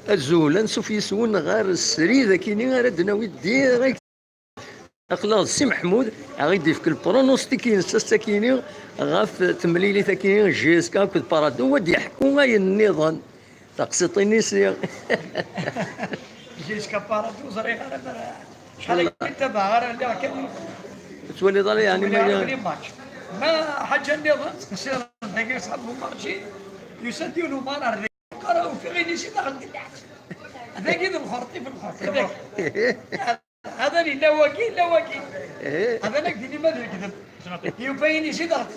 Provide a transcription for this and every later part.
الزول نسوف يسون غير السري ذاكيني غير دناوي ديريكت اخلاص السي محمود غيدي فيك البرونوستيك ينسى ساكيني غاف تمليلي ثاكيني جيسكا كود بارادو ودي يحكوا غاي النظام تقسطيني سي جيسكا بارادو زريق انا شحال كنت باغا اللي كان تولي ضل يعني ما حاجه النظام سير داك صاحب المارشي يسديو مالار قراو في غير شي داخل هذاك الخرطي في الخرطي هذاك هذا اللي لا واكي لا واكي هذا لك ديني ما كذب يبين شي ضغط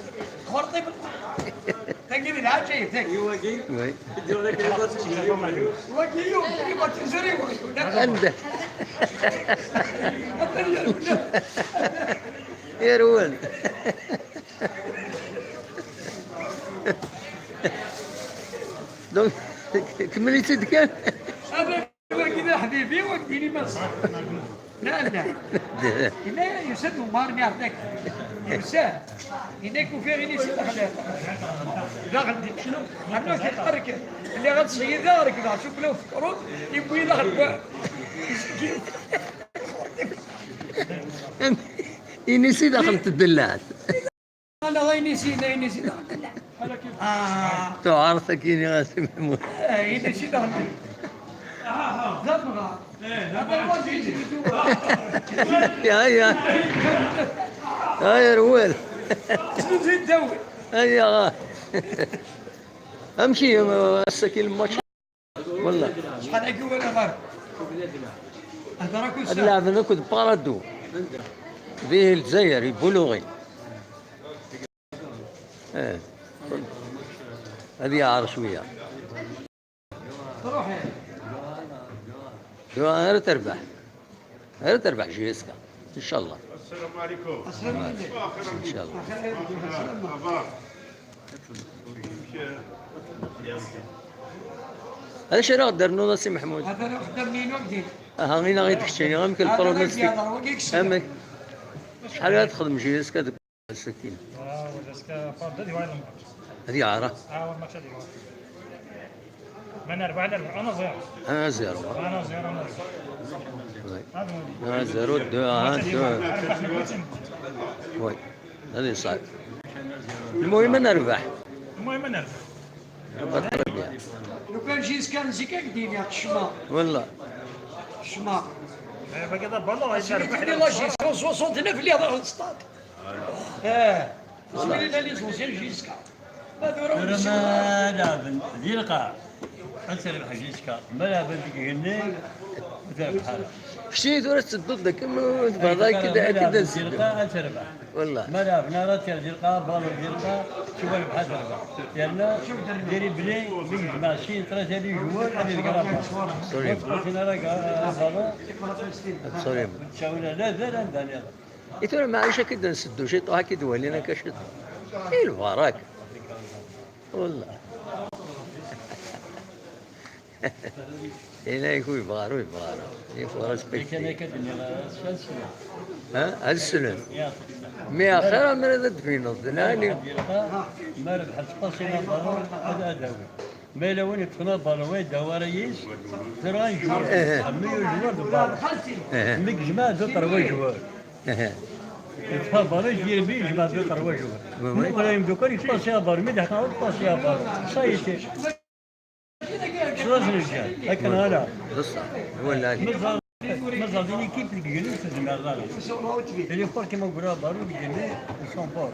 خرطي في الخرطي تاكيد الحاجه تاك يواكي يديروا لك واكي يوم كيما تجري عنده يا روان دونك كملي تدكان هذا كذا حبيبي وقتيني ما لا لا لا يسد مارني عندك يسد هناك وفي غير يسد داخل شنو عندنا كيتحرك اللي غتصيد دارك شوف لو فكروا يبوي داخل ينسي داخل الدلات انا غير نسيت داخل تو عرفتك يا غاسم محمود ينسي داخل يا روال شنو تزيد تدور هيا امشي السكين الماتش والله شحال هكا ولا غير هذا راكو هاد اللاعب هذا كنت بارادو به الجزائري بلوغي هذه عار شويه تروح غير تربح جيسكا ان شاء الله. السلام عليكم. السلام عليكم. ان شاء الله. هذا شنو غدير لنا سي محمود؟ هذا راه خدام منين وقتي؟ ها غينا غيدكشيني غيمكن البروموستيك. امك شحال غتخدم جيسكا دوك السكين؟ هذه عاره. من 4 أنا زيرو. أنا زيرو. أنا زيرو. أنا زيرو دو وي هذه صعب. المهم نربح. لو كان جيس كان زيكا ديني الشما. والله. الشما. باقي ضرب الله يربح. لا جيس 69 اللي هذا السطاد. بسم الله ليسونسيال جيسكا. لا ديرقا أنسى الحجيسكا ملا بدك هني بحال شتي دورة تسدد ذاك بعضها كذا ديرقا أنسى ربح والله ملا بنارات ديرقا بالو ديرقا شوف بحال ربح لأن ديري بلي بيجي ماشي 3 جوار هذه الكلام سوري قلنا لك بالو سوري شاونا لا دانيال يتونا معيشة كده نسدو شي طوها كده ولينا كشد ايه البراك والله هنا يكون يبغارو يبغارو كان كدنيا ها هاد السنة مي آخر من هذا دفينو دناني ما ربح تقصينا بالو هذا أداوي ما لون يتفنى بالو دواريس ترى جوار ميو جوار بالو ميك جماعة دو تروي جوار بالو يجي بي جماعة دو تروي جوار ولا يمدوكر يتقصيها بالو ميد حنا يتقصيها بالو صايتي شو رجال لكن هذا بصح ولا مازال ديني كيف الجنود في الزمالة اللي فور كيما نقولوا بارو الجنود سونبور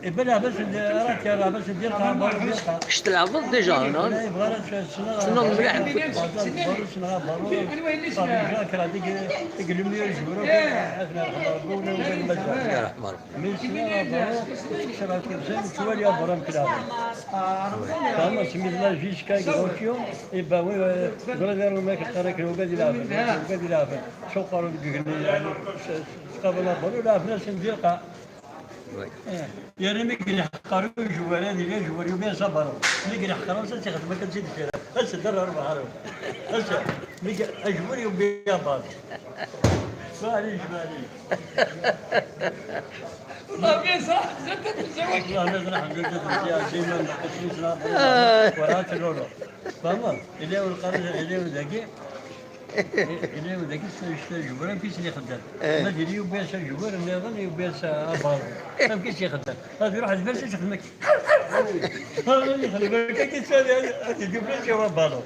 بلا بس راه راه بس ديال بارو ديال شت العبط ديجا هنا شنو مليح بارو شنو بارو طبيعي كرا ديك المية جورو يا رحمة من شنو بارو شرا كيف شوالي برام كلاب فما سمي الله جيش كاي غوتيو يبا وي غير ما كترك لو قاد يلعب شو قالوا لي قبل بارو لا ناس نديرقا يا ريمي كي حقروا جوالات اللي جوال يومين صبروا اللي حقروا سنتي ما كنتش ندير هسه دروا 4 هسه ميك اجبر يوم بيا باط معليش والله في صح زدت الزواج. والله لازم نحن جدد الزيادة ديما ما كتبش ورات الأولى فاهمة إليه والقرن إليه ودقي إليه ودقي يشتري جبرا ما كيش يخدم ما ديري وبيس جبرا النظام يبيس أبار ما كيش يخدم هذا يروح البيس يخدمك هذا يخلي بالك كيش هذا جبرا شو بالو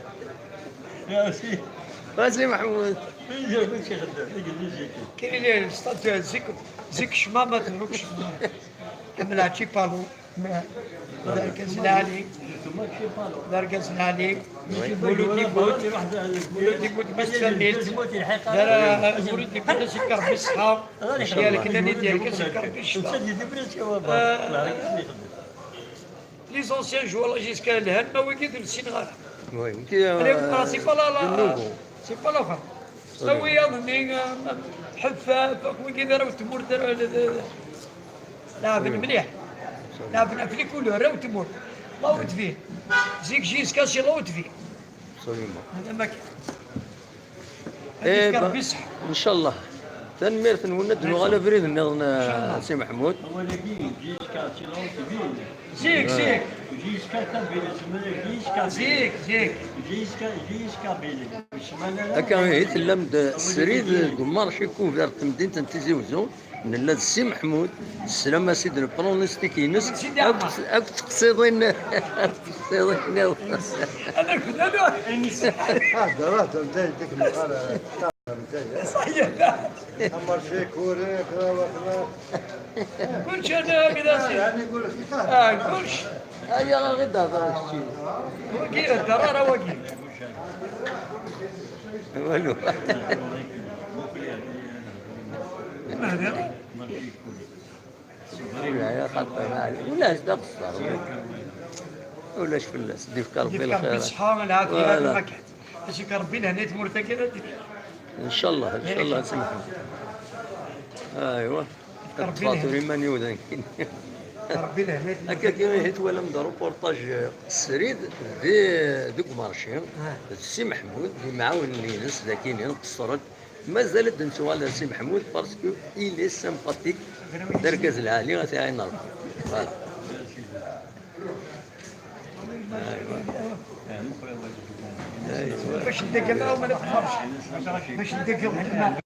يا سي واسي محمود كيش يخدم كاين اللي الستات زيك شما ما تدركش كمل هادشي بالو ذاك الزلالي ذاك الزلالي ولودي يموت ولودي يموت ما استنيت دار ولودي يموت سكر بالصحاب ديالك الناني ديالك سكر بالشفا لي زونسيان جوار جيسكا الهان ما ويكيد السينغال المهم انا سي با لا سي با لا سوي يظني حفاف وكذا راه تمر لعب مليح لعبنا في كولور راه تمر لوت فيه زيك جيسكا سي لوت فيه هذا ما كان إيه كان بصح ان شاء الله تنمير تنولد على بريد نغنى سي محمود هو لقي جيسكا سيلون كبير زيك جيسكا كبير اسمه جيسكا زيك جيسكا بيلي هكا هيت لمد السريد قمار شيكون في مدينة تيزي وزون نلا السي محمود السلام سيدي البرونستي كينس اك تقصيدين تقصيدين انا كنت انا درات بداية ديك المقالة صحيح أمر شي كوري كذا وكذا كلش انا كذا سي يعني يقول لك كلش هيا غدا هذا الشيء وكيل الدرارة وكيل والو ولا خطر ولا تقصر ولا فلاس ديف كربي يفكر الخير بالصحة العافية هذا ما كان باش كربي لهنا تمر كذا ان شاء الله سمحوا ايوا تفاطري من يودن كربي لهنا هكا كيما هيت ولا مدار روبورتاج السريد في دوك مارشي السي محمود اللي معاون الناس ذاكيين قصرت مازالت نسوا على السي محمود باسكو إلي سامباتيك دركز العالي غتاعي نعرف فوالا باش ندق معاهم ما نفهمش باش ندق